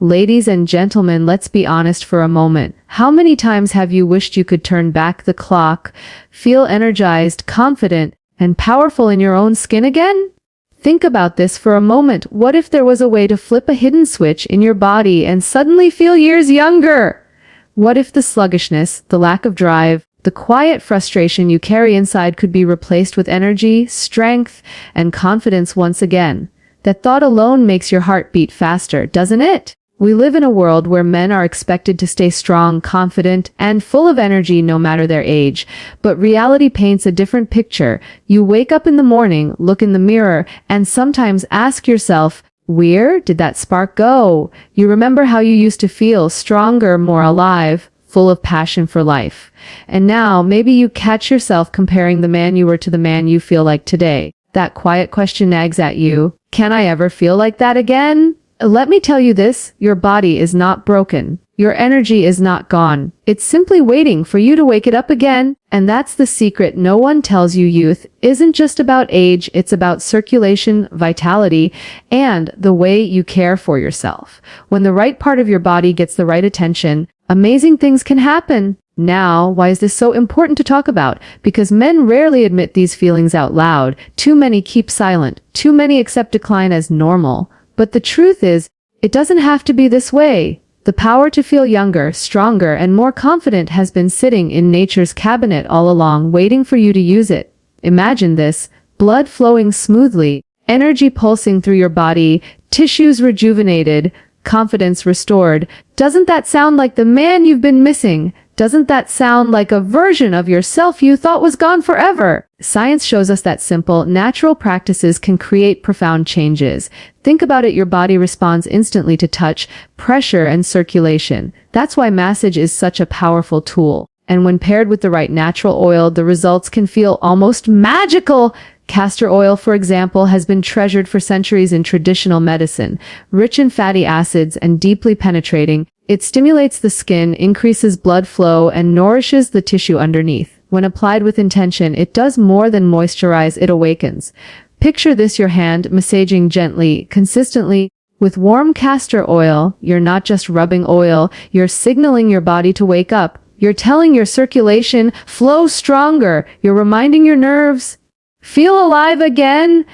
Ladies and gentlemen, let's be honest for a moment. How many times have you wished you could turn back the clock, feel energized, confident, and powerful in your own skin again? Think about this for a moment. What if there was a way to flip a hidden switch in your body and suddenly feel years younger? What if the sluggishness, the lack of drive, the quiet frustration you carry inside could be replaced with energy, strength, and confidence once again? That thought alone makes your heart beat faster, doesn't it? We live in a world where men are expected to stay strong, confident, and full of energy no matter their age. But reality paints a different picture. You wake up in the morning, look in the mirror, and sometimes ask yourself, where did that spark go? You remember how you used to feel, stronger, more alive, full of passion for life. And now, maybe you catch yourself comparing the man you were to the man you feel like today. That quiet question nags at you. Can I ever feel like that again? Let me tell you this, your body is not broken. Your energy is not gone. It's simply waiting for you to wake it up again. And that's the secret no one tells you. Youth isn't just about age, it's about circulation, vitality, and the way you care for yourself. When the right part of your body gets the right attention, amazing things can happen. Now, why is this so important to talk about? Because men rarely admit these feelings out loud. Too many keep silent. Too many accept decline as normal. But the truth is, it doesn't have to be this way. The power to feel younger, stronger, and more confident has been sitting in nature's cabinet all along, waiting for you to use it. Imagine this, blood flowing smoothly, energy pulsing through your body, tissues rejuvenated, confidence restored. Doesn't that sound like the man you've been missing? Doesn't that sound like a version of yourself you thought was gone forever? Science shows us that simple, natural practices can create profound changes. Think about it, your body responds instantly to touch, pressure, and circulation. That's why massage is such a powerful tool. And when paired with the right natural oil, the results can feel almost magical. Castor oil, for example, has been treasured for centuries in traditional medicine. Rich in fatty acids and deeply penetrating, it stimulates the skin, increases blood flow, and nourishes the tissue underneath. When applied with intention, it does more than moisturize, it awakens. Picture this, your hand massaging gently, consistently. With warm castor oil, you're not just rubbing oil, you're signaling your body to wake up. You're telling your circulation, flow stronger. You're reminding your nerves, feel alive again.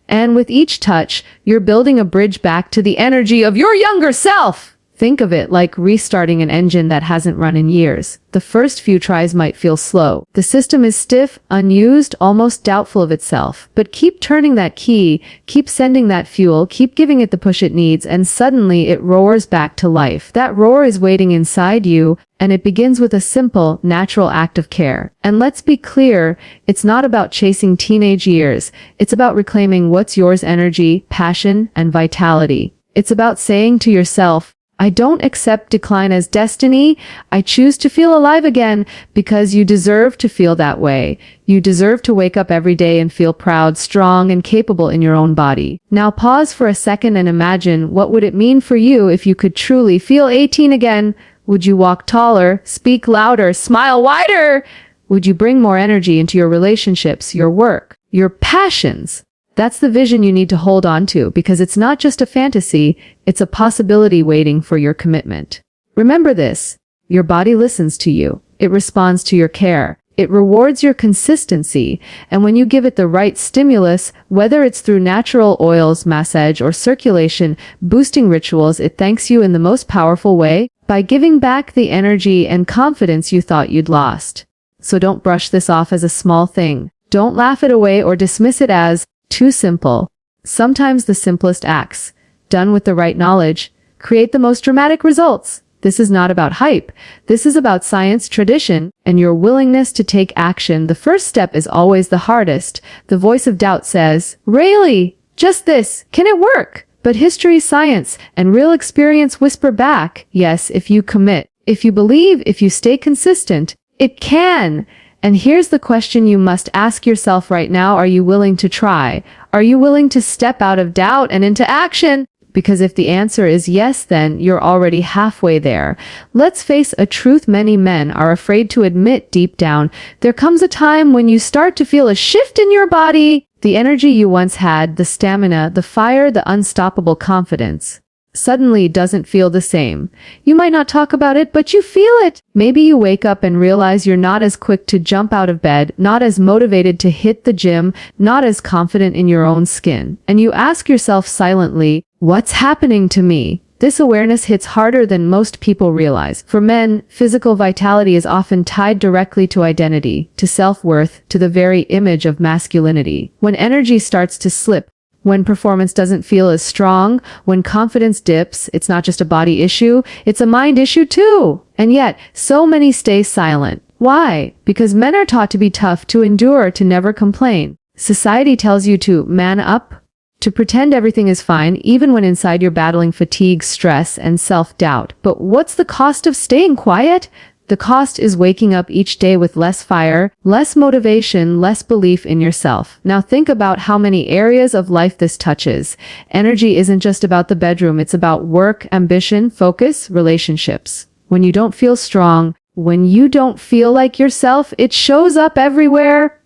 And with each touch, you're building a bridge back to the energy of your younger self. Think of it like restarting an engine that hasn't run in years. The first few tries might feel slow. The system is stiff, unused, almost doubtful of itself. But keep turning that key, keep sending that fuel, keep giving it the push it needs, and suddenly it roars back to life. That roar is waiting inside you, and it begins with a simple, natural act of care. And let's be clear, it's not about chasing teenage years. It's about reclaiming what's yours: energy, passion, and vitality. It's about saying to yourself, I don't accept decline as destiny. I choose to feel alive again, because you deserve to feel that way. You deserve to wake up every day and feel proud, strong, and capable in your own body. Now pause for a second and imagine, what would it mean for you if you could truly feel 18 again? Would you walk taller, speak louder, smile wider? Would you bring more energy into your relationships, your work, your passions? That's the vision you need to hold on to, because it's not just a fantasy, it's a possibility waiting for your commitment. Remember this, your body listens to you. It responds to your care. It rewards your consistency. And when you give it the right stimulus, whether it's through natural oils, massage, or circulation boosting rituals, it thanks you in the most powerful way, by giving back the energy and confidence you thought you'd lost. So don't brush this off as a small thing. Don't laugh it away or dismiss it as too simple. Sometimes the simplest acts, done with the right knowledge, create the most dramatic results. This is not about hype. This is about science, tradition, and your willingness to take action. The first step is always the hardest. The voice of doubt says, really? Just this? Can it work? But history, science, and real experience whisper back, yes, if you commit, if you believe, if you stay consistent, it can. And here's the question you must ask yourself right now. Are you willing to try? Are you willing to step out of doubt and into action? Because if the answer is yes, then you're already halfway there. Let's face a truth many men are afraid to admit deep down. There comes a time when you start to feel a shift in your body. The energy you once had, the stamina, the fire, the unstoppable confidence, suddenly doesn't feel the same. You might not talk about it, but you feel it. Maybe you wake up and realize you're not as quick to jump out of bed, not as motivated to hit the gym, not as confident in your own skin. And you ask yourself silently, what's happening to me? This awareness hits harder than most people realize. For men, physical vitality is often tied directly to identity, to self-worth, to the very image of masculinity. When energy starts to slip, when performance doesn't feel as strong, when confidence dips, it's not just a body issue, it's a mind issue too. And yet, so many stay silent. Why? Because men are taught to be tough, to endure, to never complain. Society tells you to man up, to pretend everything is fine, even when inside you're battling fatigue, stress, and self-doubt. But what's the cost of staying quiet? The cost is waking up each day with less fire, less motivation, less belief in yourself. Now think about how many areas of life this touches. Energy isn't just about the bedroom, it's about work, ambition, focus, relationships. When you don't feel strong, when you don't feel like yourself, it shows up everywhere.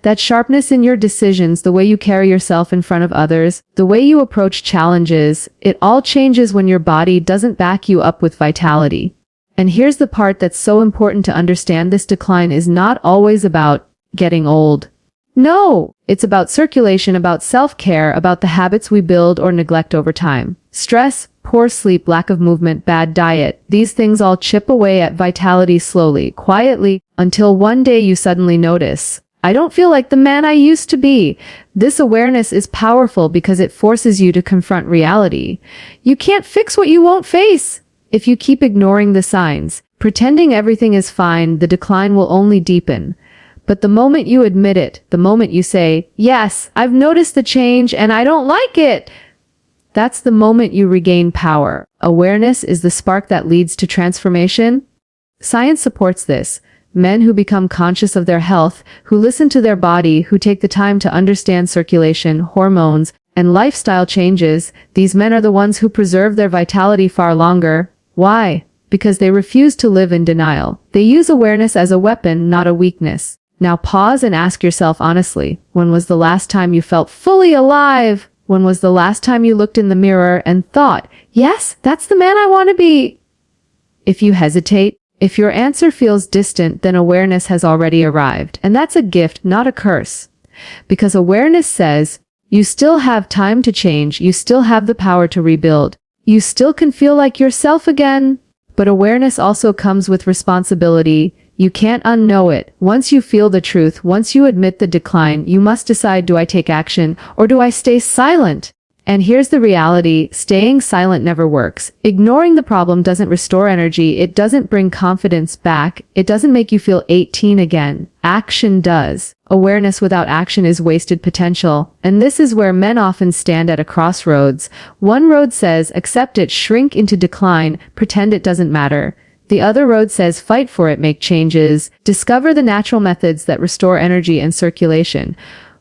That sharpness in your decisions, the way you carry yourself in front of others, the way you approach challenges, it all changes when your body doesn't back you up with vitality. And here's the part that's so important to understand: this decline is not always about getting old. No, it's about circulation, about self-care, about the habits we build or neglect over time. Stress, poor sleep, lack of movement, bad diet, these things all chip away at vitality slowly, quietly, until one day you suddenly notice, I don't feel like the man I used to be. This awareness is powerful because it forces you to confront reality. You can't fix what you won't face. If you keep ignoring the signs, pretending everything is fine, the decline will only deepen. But the moment you admit it, the moment you say, yes, I've noticed the change and I don't like it, that's the moment you regain power. Awareness is the spark that leads to transformation. Science supports this. Men who become conscious of their health, who listen to their body, who take the time to understand circulation, hormones, and lifestyle changes, these men are the ones who preserve their vitality far longer. Why? Because they refuse to live in denial. They use awareness as a weapon, not a weakness. Now pause and ask yourself honestly, when was the last time you felt fully alive? When was the last time you looked in the mirror and thought, yes, that's the man I want to be? If you hesitate, if your answer feels distant, then awareness has already arrived. And that's a gift, not a curse. Because awareness says, you still have time to change, you still have the power to rebuild. You still can feel like yourself again. But awareness also comes with responsibility. You can't unknow it. Once you feel the truth, once you admit the decline, you must decide, do I take action or do I stay silent? And here's the reality, staying silent never works. Ignoring the problem doesn't restore energy, it doesn't bring confidence back, it doesn't make you feel 18 again. Action does. Awareness without action is wasted potential. And this is where men often stand at a crossroads. One road says, accept it, shrink into decline, pretend it doesn't matter. The other road says, fight for it, make changes, discover the natural methods that restore energy and circulation.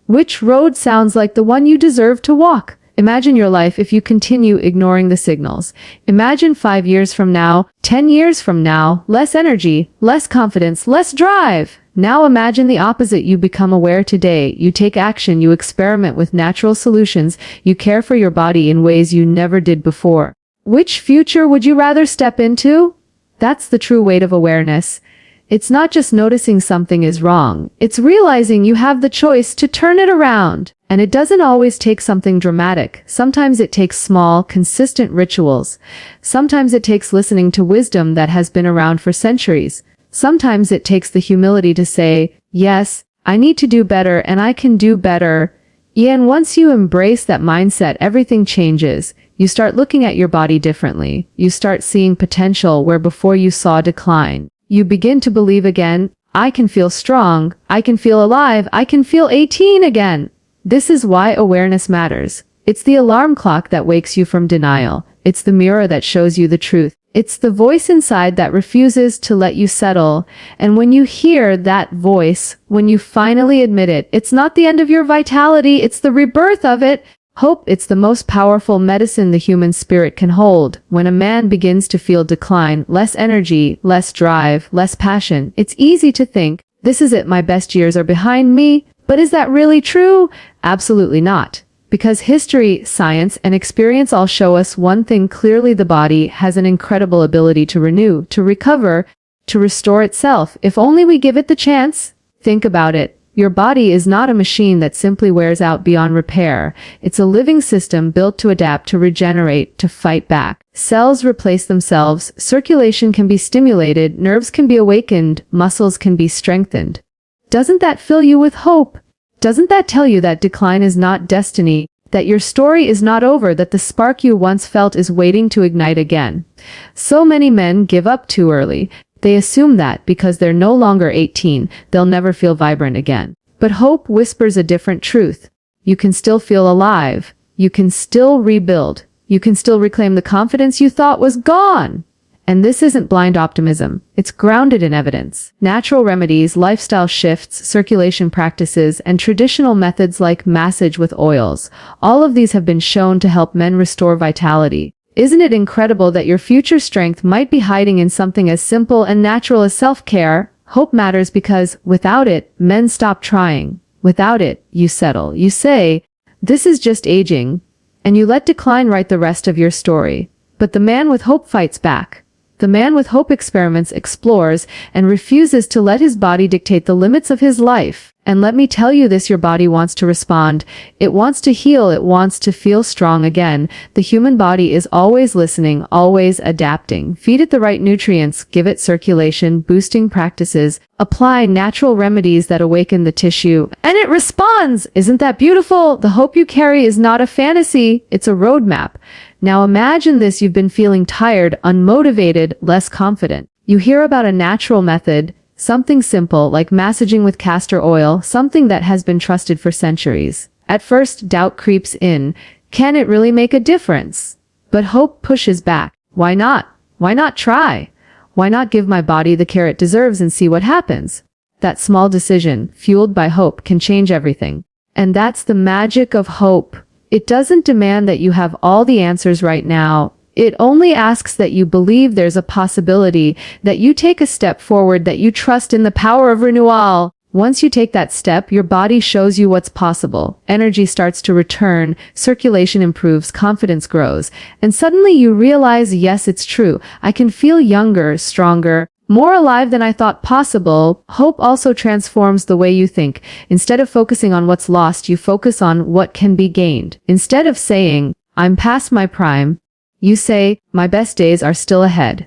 Which road sounds like the one you deserve to walk? Imagine your life if you continue ignoring the signals. Imagine 5 years from now, 10 years from now, less energy, less confidence, less drive. Now imagine the opposite. You become aware today. You take action. You experiment with natural solutions. You care for your body in ways you never did before. Which future would you rather step into? That's the true weight of awareness. It's not just noticing something is wrong. It's realizing you have the choice to turn it around. And it doesn't always take something dramatic. Sometimes it takes small, consistent rituals. Sometimes it takes listening to wisdom that has been around for centuries. Sometimes it takes the humility to say, yes, I need to do better and I can do better. Yeah, and once you embrace that mindset, everything changes. You start looking at your body differently. You start seeing potential where before you saw decline. You begin to believe again, I can feel strong, I can feel alive, I can feel 18 again. This is why awareness matters. It's the alarm clock that wakes you from denial. It's the mirror that shows you the truth. It's the voice inside that refuses to let you settle. And when you hear that voice, when you finally admit it, it's not the end of your vitality, it's the rebirth of it. Hope, it's the most powerful medicine the human spirit can hold. When a man begins to feel decline, less energy, less drive, less passion, it's easy to think, this is it, my best years are behind me. But is that really true? Absolutely not. Because history, science, and experience all show us one thing clearly: the body has an incredible ability to renew, to recover, to restore itself, if only we give it the chance. Think about it. Your body is not a machine that simply wears out beyond repair. It's a living system built to adapt, to regenerate, to fight back. Cells replace themselves, circulation can be stimulated, nerves can be awakened, muscles can be strengthened. Doesn't that fill you with hope? Doesn't that tell you that decline is not destiny, that your story is not over, that the spark you once felt is waiting to ignite again? So many men give up too early. They assume that because they're no longer 18, they'll never feel vibrant again. But hope whispers a different truth. You can still feel alive. You can still rebuild. You can still reclaim the confidence you thought was gone. And this isn't blind optimism. It's grounded in evidence. Natural remedies, lifestyle shifts, circulation practices, and traditional methods like massage with oils, all of these have been shown to help men restore vitality. Isn't it incredible that your future strength might be hiding in something as simple and natural as self-care? Hope matters because without it, men stop trying. Without it, you settle. You say, "This is just aging," and you let decline write the rest of your story. But the man with hope fights back. The man with hope experiments, explores, and refuses to let his body dictate the limits of his life. And let me tell you this: your body wants to respond. It wants to heal. It wants to feel strong again. The human body is always listening, always adapting. Feed it the right nutrients, give it circulation boosting practices, apply natural remedies that awaken the tissue, and it responds. Isn't that beautiful? The hope you carry is not a fantasy, it's a roadmap. Now imagine this: you've been feeling tired, unmotivated, less confident. You hear about a natural method, something simple like massaging with castor oil, something that has been trusted for centuries. At first, doubt creeps in. Can it really make a difference? But hope pushes back. Why not? Why not try? Why not give my body the care it deserves and see what happens? That small decision, fueled by hope, can change everything. And that's the magic of hope. It doesn't demand that you have all the answers right now. It only asks that you believe there's a possibility, that you take a step forward, that you trust in the power of renewal. Once you take that step, your body shows you what's possible. Energy starts to return, circulation improves, confidence grows, and suddenly you realize, yes, it's true. I can feel younger, stronger, more alive than I thought possible. Hope also transforms the way you think. Instead of focusing on what's lost, you focus on what can be gained. Instead of saying, "I'm past my prime," you say, "My best days are still ahead."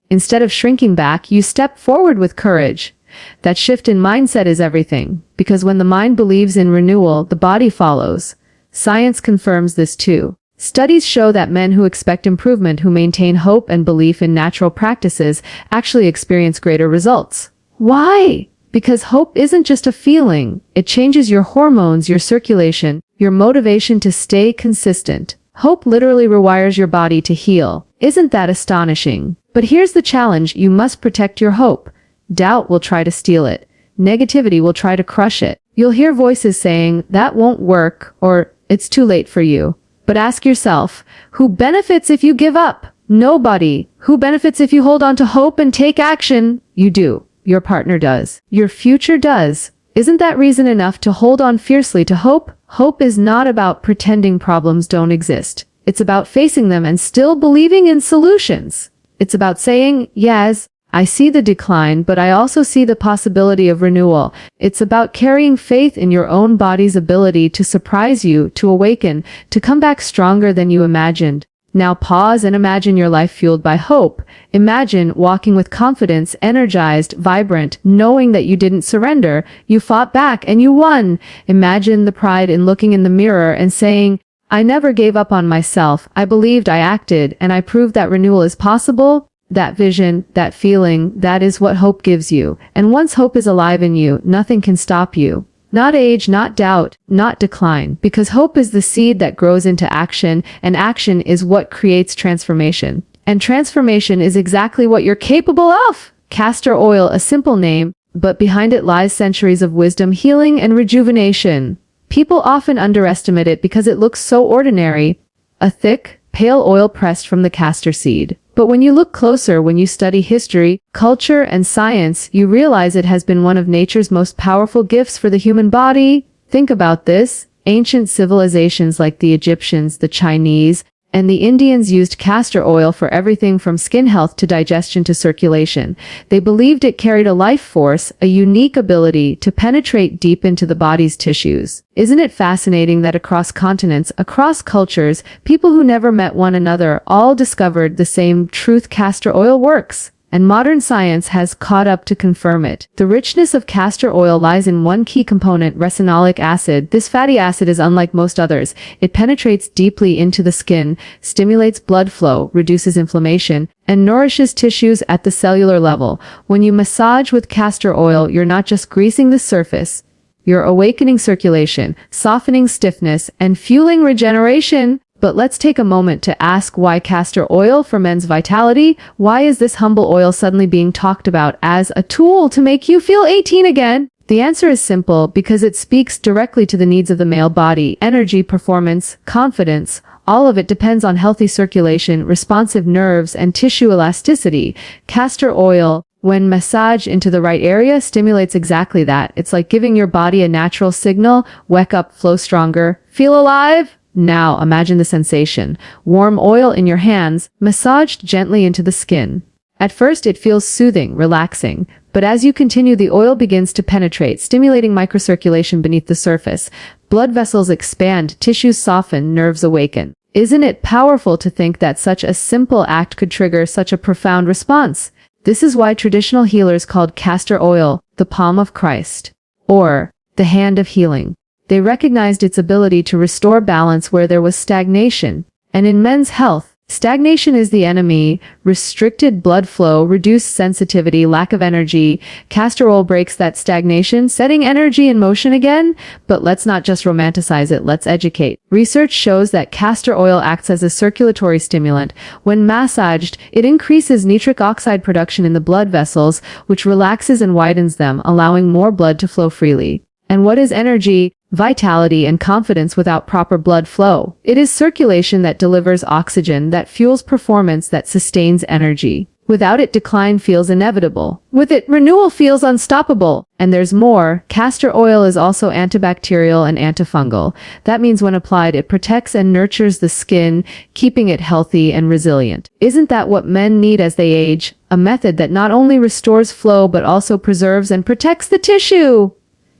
Instead of shrinking back, you step forward with courage. That shift in mindset is everything, because when the mind believes in renewal, the body follows. Science confirms this too. Studies show that men who expect improvement, who maintain hope and belief in natural practices, actually experience greater results. Why? Because hope isn't just a feeling. It changes your hormones, your circulation, your motivation to stay consistent. Hope literally rewires your body to heal. Isn't that astonishing? But here's the challenge: you must protect your hope. Doubt will try to steal it. Negativity will try to crush it. You'll hear voices saying, "That won't work," or "It's too late for you." But ask yourself, who benefits if you give up? Nobody. Who benefits if you hold on to hope and take action? You do. Your partner does. Your future does. Isn't that reason enough to hold on fiercely to hope? Hope is not about pretending problems don't exist. It's about facing them and still believing in solutions. It's about saying, "Yes, I see the decline, but I also see the possibility of renewal." It's about carrying faith in your own body's ability to surprise you, to awaken, to come back stronger than you imagined. Now pause and imagine your life fueled by hope. Imagine walking with confidence, energized, vibrant, knowing that you didn't surrender. You fought back and you won. Imagine the pride in looking in the mirror and saying, "I never gave up on myself. I believed, I acted, and I proved that renewal is possible." That vision, that feeling, that is what hope gives you. And once hope is alive in you, nothing can stop you. Not age, not doubt, not decline, because hope is the seed that grows into action, and action is what creates transformation. And transformation is exactly what you're capable of. Castor oil, a simple name, but behind it lies centuries of wisdom, healing, and rejuvenation. People often underestimate it because it looks so ordinary. A thick, pale oil pressed from the castor seed. But when you look closer, when you study history, culture, and science, you realize it has been one of nature's most powerful gifts for the human body. Think about this. Ancient civilizations like the Egyptians, the Chinese, and the Indians used castor oil for everything from skin health to digestion to circulation. They believed it carried a life force, a unique ability to penetrate deep into the body's tissues. Isn't it fascinating that across continents, across cultures, people who never met one another all discovered the same truth: castor oil works? And modern science has caught up to confirm it. The richness of castor oil lies in one key component, ricinoleic acid. This fatty acid is unlike most others. It penetrates deeply into the skin, stimulates blood flow, reduces inflammation, and nourishes tissues at the cellular level. When you massage with castor oil, you're not just greasing the surface. You're awakening circulation, softening stiffness, and fueling regeneration. But let's take a moment to ask why castor oil for men's vitality. Why is this humble oil suddenly being talked about as a tool to make you feel 18 again? The answer is simple: because it speaks directly to the needs of the male body. Energy, performance, confidence, all of it depends on healthy circulation, responsive nerves, and tissue elasticity. Castor oil, when massaged into the right area, stimulates exactly that. It's like giving your body a natural signal: wake up, flow stronger, feel alive. Now imagine the sensation. Warm oil in your hands, massaged gently into the skin. At first it feels soothing, relaxing, but as you continue, the oil begins to penetrate, stimulating microcirculation beneath the surface. Blood vessels expand, tissues soften, nerves awaken. Isn't it powerful to think that such a simple act could trigger such a profound response? This is why traditional healers called castor oil the palm of Christ, or the hand of healing. They recognized its ability to restore balance where there was stagnation. And in men's health, stagnation is the enemy. Restricted blood flow, reduced sensitivity, lack of energy. Castor oil breaks that stagnation, setting energy in motion again. But let's not just romanticize it, let's educate. Research shows that castor oil acts as a circulatory stimulant. When massaged, it increases nitric oxide production in the blood vessels, which relaxes and widens them, allowing more blood to flow freely. And what is energy? Vitality and confidence without proper blood flow. It is circulation that delivers oxygen, that fuels performance, that sustains energy. Without it, decline feels inevitable. With it, renewal feels unstoppable. And there's more. Castor oil is also antibacterial and antifungal. That means when applied, it protects and nurtures the skin, keeping it healthy and resilient. Isn't that what men need as they age? A method that not only restores flow but also preserves and protects the tissue.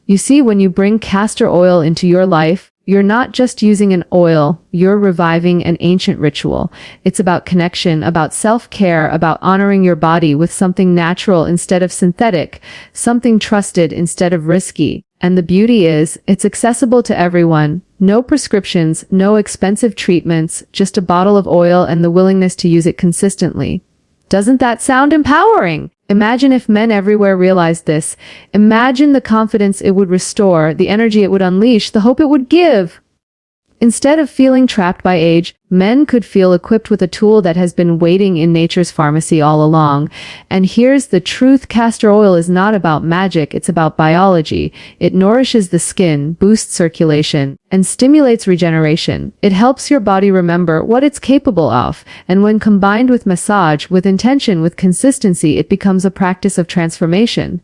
You see, when you bring castor oil into your life, you're not just using an oil, you're reviving an ancient ritual. It's about connection, about self-care, about honoring your body with something natural instead of synthetic, something trusted instead of risky. And the beauty is, it's accessible to everyone. No prescriptions, no expensive treatments, just a bottle of oil and the willingness to use it consistently. Doesn't that sound empowering? Imagine if men everywhere realized this. Imagine the confidence it would restore, the energy it would unleash, the hope it would give. Instead of feeling trapped by age, men could feel equipped with a tool that has been waiting in nature's pharmacy all along. And here's the truth: castor oil is not about magic, it's about biology. It nourishes the skin, boosts circulation, and stimulates regeneration. It helps your body remember what it's capable of. And when combined with massage, with intention, with consistency, it becomes a practice of transformation.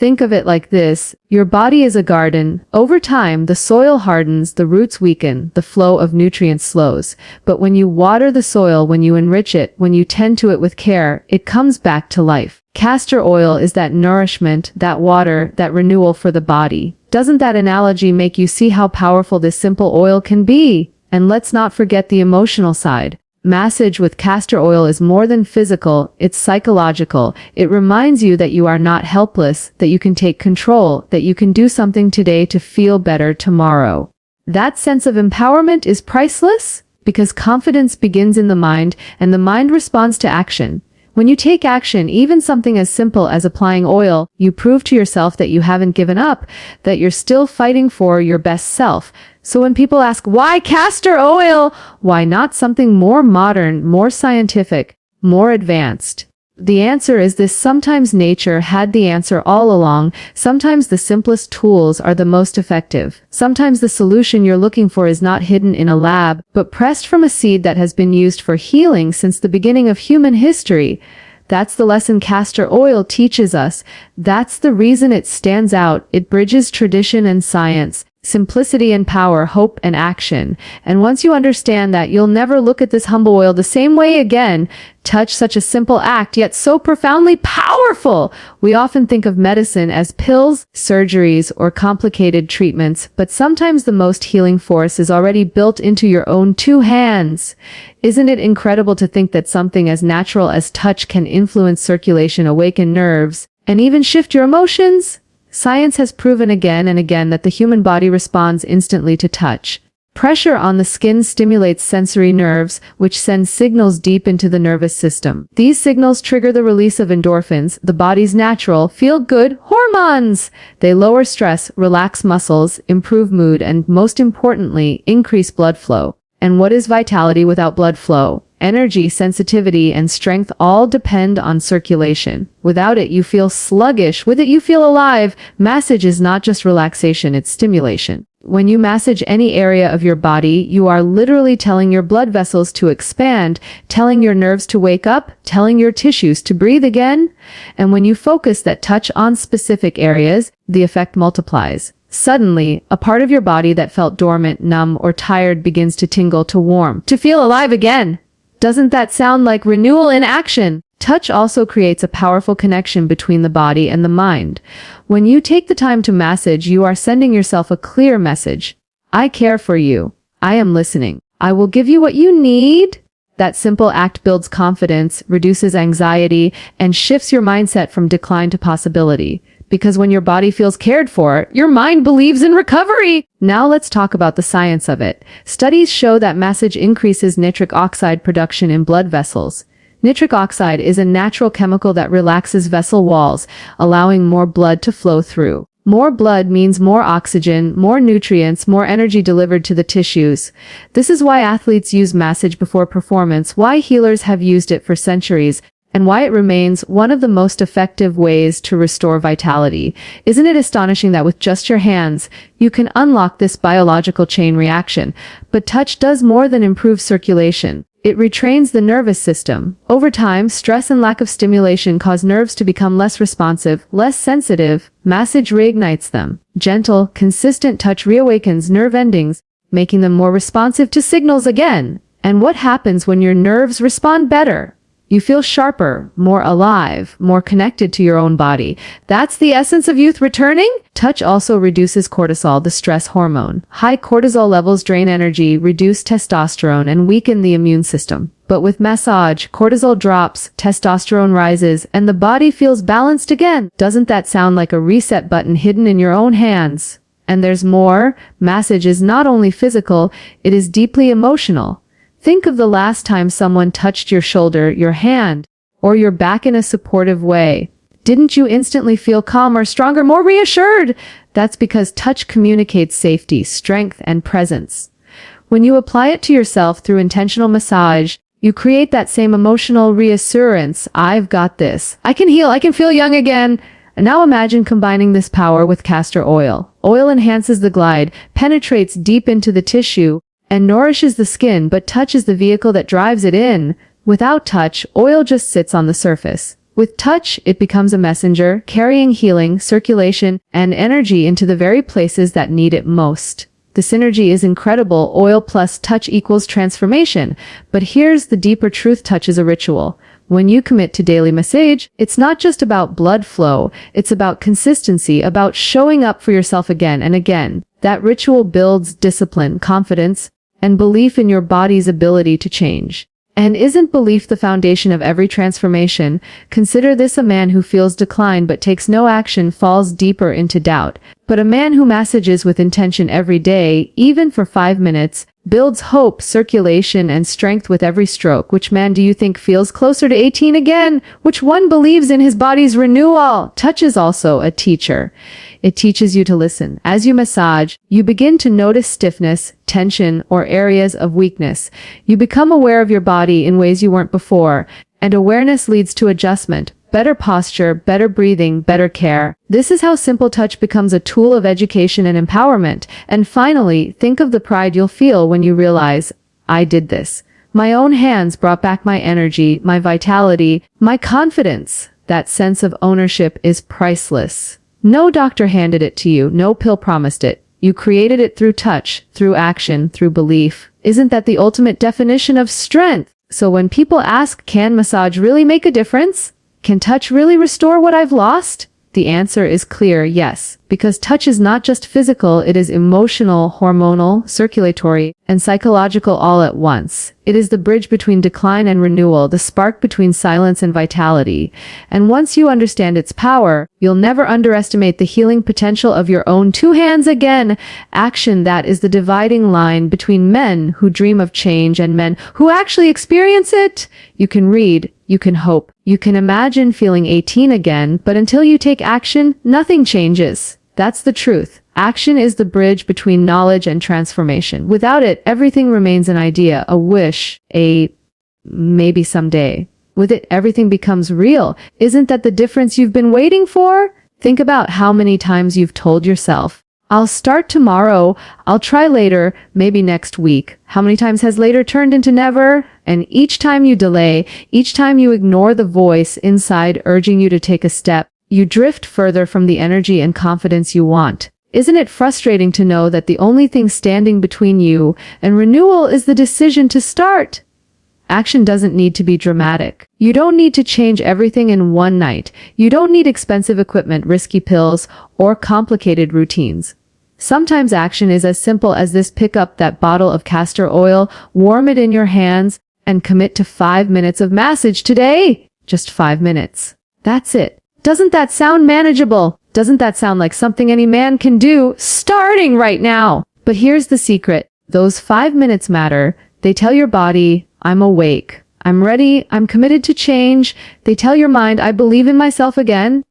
Think of it like this: your body is a garden. Over time, the soil hardens, the roots weaken, the flow of nutrients slows. But when you water the soil, when you enrich it, when you tend to it with care, it comes back to life. Castor oil is that nourishment, that water, that renewal for the body. Doesn't that analogy make you see how powerful this simple oil can be? And let's not forget the emotional side. Massage with castor oil is more than physical, it's psychological. It reminds you that you are not helpless, that you can take control, that you can do something today to feel better tomorrow. That sense of empowerment is priceless, because confidence begins in the mind, and the mind responds to action. When you take action, even something as simple as applying oil, you prove to yourself that you haven't given up, that you're still fighting for your best self. So when people ask, why castor oil? Why not something more modern, more scientific, more advanced? The answer is this: sometimes nature had the answer all along. Sometimes the simplest tools are the most effective. Sometimes the solution you're looking for is not hidden in a lab, but pressed from a seed that has been used for healing since the beginning of human history. That's the lesson castor oil teaches us. That's the reason it stands out. It bridges tradition and science. simplicity and power, hope and action. And once you understand that, you'll never look at this humble oil the same way again. Touch, such a simple act, yet so profoundly powerful. We often think of medicine as pills, surgeries, or complicated treatments, but sometimes the most healing force is already built into your own two hands. Isn't it incredible to think that something as natural as touch can influence circulation, awaken nerves, and even shift your emotions? Science has proven again and again that the human body responds instantly to touch. Pressure on the skin stimulates sensory nerves, which send signals deep into the nervous system. These signals trigger the release of endorphins, the body's natural, feel-good hormones. They lower stress, relax muscles, improve mood, and most importantly, increase blood flow. And what is vitality without blood flow? Energy, sensitivity, and strength all depend on circulation. Without it, you feel sluggish. With it, you feel alive. Massage is not just relaxation, it's stimulation. When you massage any area of your body, you are literally telling your blood vessels to expand, telling your nerves to wake up, telling your tissues to breathe again. And when you focus that touch on specific areas, the effect multiplies. Suddenly, a part of your body that felt dormant, numb, or tired begins to tingle, to warm, to feel alive again. Doesn't that sound like renewal in action? Touch also creates a powerful connection between the body and the mind. When you take the time to massage, you are sending yourself a clear message. I care for you. I am listening. I will give you what you need. That simple act builds confidence, reduces anxiety, and shifts your mindset from decline to possibility. Because when your body feels cared for, your mind believes in recovery. Now let's talk about the science of it. Studies show that massage increases nitric oxide production in blood vessels. Nitric oxide is a natural chemical that relaxes vessel walls, allowing more blood to flow through. More blood means more oxygen, more nutrients, more energy delivered to the tissues. This is why athletes use massage before performance, why healers have used it for centuries, and why it remains one of the most effective ways to restore vitality. Isn't it astonishing that with just your hands, you can unlock this biological chain reaction? But touch does more than improve circulation. It retrains the nervous system. Over time, stress and lack of stimulation cause nerves to become less responsive, less sensitive. Massage reignites them. Gentle, consistent touch reawakens nerve endings, making them more responsive to signals again. And what happens when your nerves respond better? You feel sharper, more alive, more connected to your own body. That's the essence of youth returning. Touch also reduces cortisol, the stress hormone. High cortisol levels drain energy, reduce testosterone, and weaken the immune system. But with massage, cortisol drops, testosterone rises, and the body feels balanced again. Doesn't that sound like a reset button hidden in your own hands? And there's more. Massage is not only physical, it is deeply emotional. Think of the last time someone touched your shoulder, your hand, or your back in a supportive way. Didn't you instantly feel calmer, stronger, more reassured? That's because touch communicates safety, strength, and presence. When you apply it to yourself through intentional massage, you create that same emotional reassurance. I've got this. I can heal. I can feel young again. And now imagine combining this power with castor oil. Oil enhances the glide, penetrates deep into the tissue, and nourishes the skin, but touch is the vehicle that drives it in. Without touch, oil just sits on the surface. With touch, it becomes a messenger, carrying healing, circulation, and energy into the very places that need it most. The synergy is incredible. Oil plus touch equals transformation. But here's the deeper truth: touch is a ritual. When you commit to daily massage, it's not just about blood flow, it's about consistency, about showing up for yourself again and again. That ritual builds discipline, confidence, and belief in your body's ability to change. And isn't belief the foundation of every transformation? Consider this: a man who feels decline but takes no action falls deeper into doubt. But a man who massages with intention every day, even for 5 minutes, builds hope, circulation, and strength with every stroke. Which man do you think feels closer to 18 again? Which one believes in his body's renewal? Touch is also a teacher. It teaches you to listen. As you massage, you begin to notice stiffness, tension, or areas of weakness. You become aware of your body in ways you weren't before, and awareness leads to adjustment, better posture, better breathing, better care. This is how simple touch becomes a tool of education and empowerment. And finally, think of the pride you'll feel when you realize, I did this. My own hands brought back my energy, my vitality, my confidence. That sense of ownership is priceless. No doctor handed it to you, no pill promised it. You created it through touch, through action, through belief. Isn't that the ultimate definition of strength? So when people ask, can massage really make a difference? Can touch really restore what I've lost? The answer is clear, yes. Because touch is not just physical, it is emotional, hormonal, circulatory, and psychological all at once. It is the bridge between decline and renewal, the spark between silence and vitality. And once you understand its power, you'll never underestimate the healing potential of your own two hands again. Action, that is the dividing line between men who dream of change and men who actually experience it. You can read, you can hope, you can imagine feeling 18 again, but until you take action, nothing changes. That's the truth. Action is the bridge between knowledge and transformation. Without it, everything remains an idea, a wish, a maybe someday. With it, everything becomes real. Isn't that the difference you've been waiting for? Think about how many times you've told yourself, I'll start tomorrow, I'll try later, maybe next week. How many times has later turned into never? And each time you delay, each time you ignore the voice inside urging you to take a step, you drift further from the energy and confidence you want. Isn't it frustrating to know that the only thing standing between you and renewal is the decision to start? Action doesn't need to be dramatic. You don't need to change everything in one night. You don't need expensive equipment, risky pills, or complicated routines. Sometimes action is as simple as this: pick up that bottle of castor oil, warm it in your hands, and commit to 5 minutes of massage today. Just 5 minutes. That's it. Doesn't that sound manageable? Doesn't that sound like something any man can do, starting right now? But here's the secret. Those 5 minutes matter. They tell your body, I'm awake, I'm ready, I'm committed to change. They tell your mind, I believe in myself again.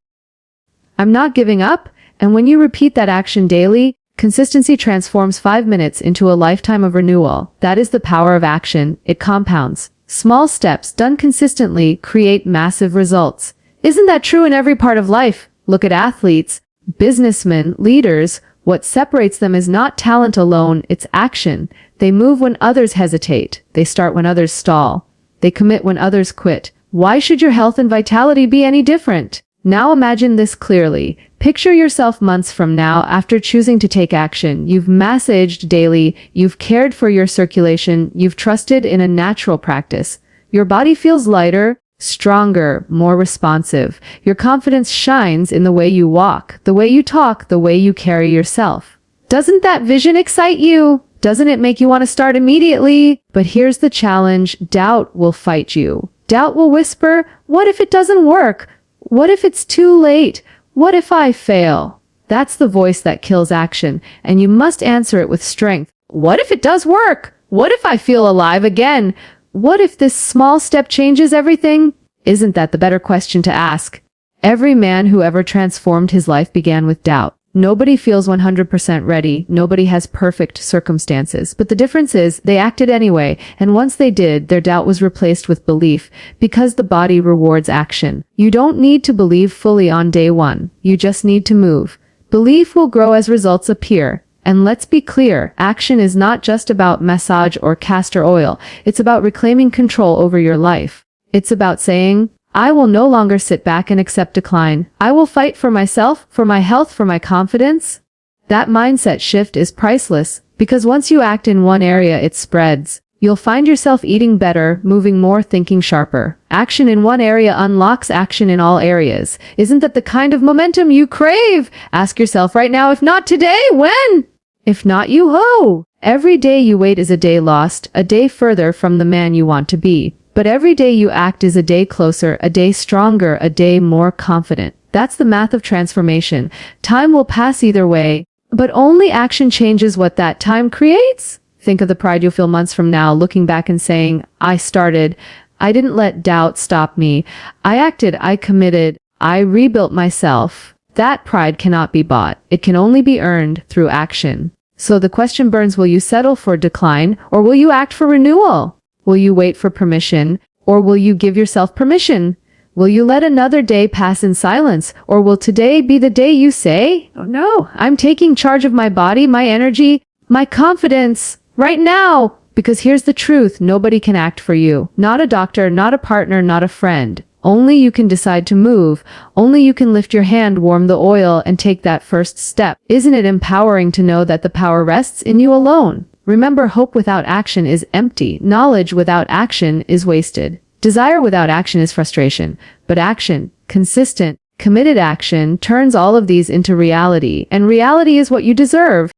I'm not giving up. And when you repeat that action daily, consistency transforms 5 minutes into a lifetime of renewal. That is the power of action. It compounds. Small steps done consistently create massive results. Isn't that true in every part of life? Look at athletes, businessmen, leaders. What separates them is not talent alone, it's action. They move when others hesitate. They start when others stall. They commit when others quit. Why should your health and vitality be any different? Now imagine this clearly. Picture yourself months from now after choosing to take action. You've massaged daily, you've cared for your circulation, you've trusted in a natural practice. Your body feels lighter, stronger, more responsive. Your confidence shines in the way you walk, the way you talk, the way you carry yourself. Doesn't that vision excite you? Doesn't it make you want to start immediately? But here's the challenge. Doubt will fight you. Doubt will whisper, what if it doesn't work? What if it's too late? What if I fail? That's the voice that kills action, and you must answer it with strength. What if it does work? What if I feel alive again? What if this small step changes everything? Isn't that the better question to ask? Every man who ever transformed his life began with doubt. Nobody feels 100% ready. Nobody has perfect circumstances. But the difference is they acted anyway, and once they did, their doubt was replaced with belief, because the body rewards action. You don't need to believe fully on day one. You just need to move. Belief will grow as results appear. And let's be clear, action is not just about massage or castor oil. It's about reclaiming control over your life. It's about saying, I will no longer sit back and accept decline. I will fight for myself, for my health, for my confidence. That mindset shift is priceless, because once you act in one area, it spreads. You'll find yourself eating better, moving more, thinking sharper. Action in one area unlocks action in all areas. Isn't that the kind of momentum you crave? Ask yourself right now, if not today, when? If not, you ho! Every day you wait is a day lost, a day further from the man you want to be. But every day you act is a day closer, a day stronger, a day more confident. That's the math of transformation. Time will pass either way, but only action changes what that time creates. Think of the pride you'll feel months from now, looking back and saying, I started. I didn't let doubt stop me. I acted. I committed. I rebuilt myself. That pride cannot be bought. It can only be earned through action. So the question burns, will you settle for decline, or will you act for renewal? Will you wait for permission, or will you give yourself permission? Will you let another day pass in silence, or will today be the day you say, oh no, I'm taking charge of my body, my energy, my confidence, right now? Because here's the truth, nobody can act for you. Not a doctor, not a partner, not a friend. Only you can decide to move. Only you can lift your hand, warm the oil, and take that first step. Isn't it empowering to know that the power rests in you alone? Remember, hope without action is empty. Knowledge without action is wasted. Desire without action is frustration. But action, consistent, committed action, turns all of these into reality. And reality is what you deserve.